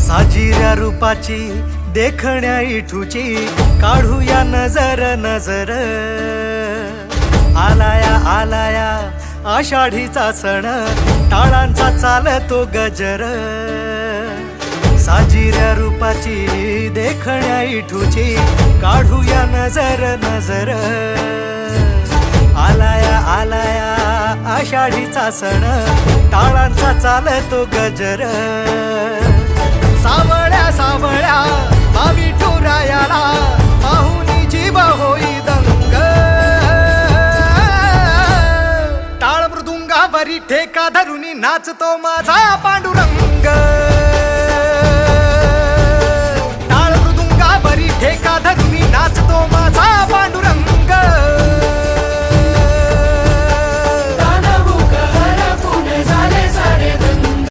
साजिऱ्या रूपाची देखण्या इठूची काढूया नजर नजर। आलाया आलाया आषाढीचा सण टाळांचा चालतो गजर। साजिऱ्या रूपाची देखण्या इठूची काढूया नजर नजर। आलाया आलाया आषाढीचा सण टाळांचा चालतो गजर। सावळ्या सावळ्या बावी टुरायाला पाहुनी जीव होई दंग। टाळ मृदुंगावरी ठेका धरुनी नाचतो माझा पांडुरंग।